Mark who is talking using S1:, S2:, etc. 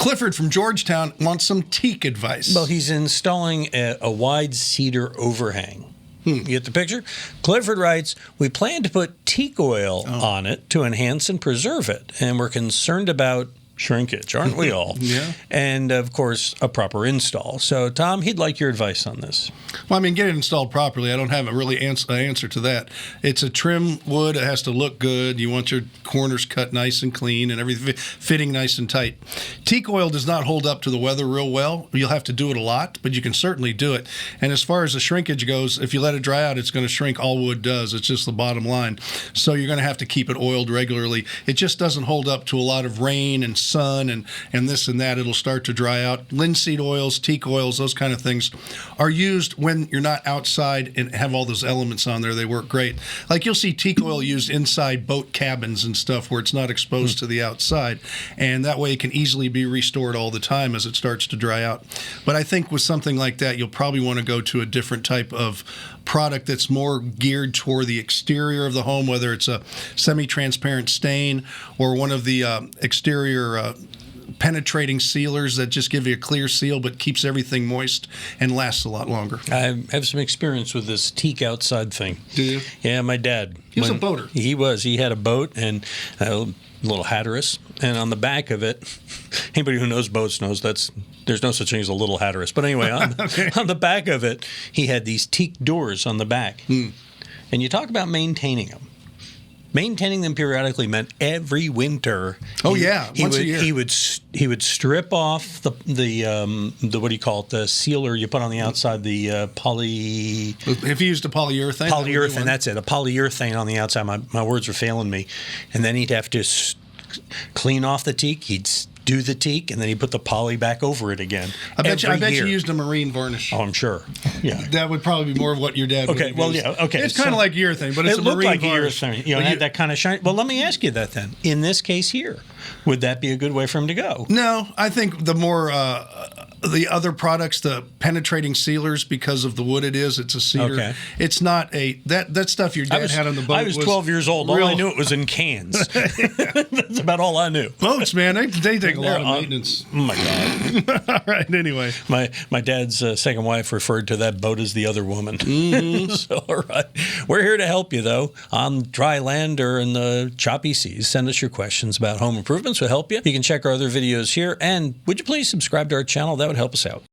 S1: Clifford from Georgetown wants some teak advice.
S2: Well, he's installing a wide cedar overhang. You get the picture? Clifford writes, we plan to put teak oil on it to enhance and preserve it, and we're concerned about shrinkage, aren't we all?
S1: Yeah.
S2: And, of course, a proper install. So, Tom, he'd like your advice on this.
S1: Well, I mean, get it installed properly. I don't have a really answer to that. It's a trim wood. It has to look good. You want your corners cut nice and clean and everything fitting nice and tight. Teak oil does not hold up to the weather real well. You'll have to do it a lot, but you can certainly do it. And as far as the shrinkage goes, if you let it dry out, it's going to shrink. All wood does. It's just the bottom line. So you're going to have to keep it oiled regularly. It just doesn't hold up to a lot of rain and sun and this and that. It'll start to dry out. Linseed oils, teak oils, those kind of things are used when you're not outside and have all those elements on there. They work great. Like you'll see teak oil used inside boat cabins and stuff where it's not exposed to the outside, and that way it can easily be restored all the time as it starts to dry out. But I think with something like that, you'll probably want to go to a different type of product that's more geared toward the exterior of the home, whether it's a semi-transparent stain or one of the exterior penetrating sealers that just give you a clear seal but keeps everything moist and lasts a lot longer.
S2: I have some experience with this teak outside thing.
S1: Do you?
S2: Yeah, my dad.
S1: He was a boater.
S2: He was. He had a boat and a little Hatteras, and on the back of it, anybody who knows boats knows there's no such thing as a little Hatteras. But anyway, on the back of it, he had these teak doors on the back. And you talk about maintaining them. Maintaining them periodically meant every winter.
S1: Once a year.
S2: He would strip off the what do you call it, the sealer you put on the outside, the poly.
S1: If you used a polyurethane.
S2: Polyurethane, that's it. A polyurethane on the outside. My words are failing me. And then he'd have to clean off the teak. He'd do the teak, and then he put the poly back over it again.
S1: I bet you used a marine varnish.
S2: Oh, I'm sure. Yeah,
S1: that would probably be more of what your dad would have used.
S2: Okay.
S1: It's kind of like urethane, but it's a marine varnish.
S2: Urethane. You know, had that kind of shine. Well, let me ask you that then. In this case here, would that be a good way for him to go?
S1: No, I think the more the other products, the penetrating sealers, because of the wood it's a cedar. Okay. It's not that stuff your dad had on the boat.
S2: I was 12 years old. All I knew it was in cans. That's about all I knew.
S1: Boats, man, they take a lot of maintenance.
S2: Oh my God.
S1: All right. Anyway,
S2: my dad's second wife referred to that boat as the other woman.
S1: Mm-hmm.
S2: So all right, we're here to help you though on dry land or in the choppy seas. Send us your questions about home improvements. We'll help you. You can check our other videos here, and would you please subscribe to our channel? That would help us out.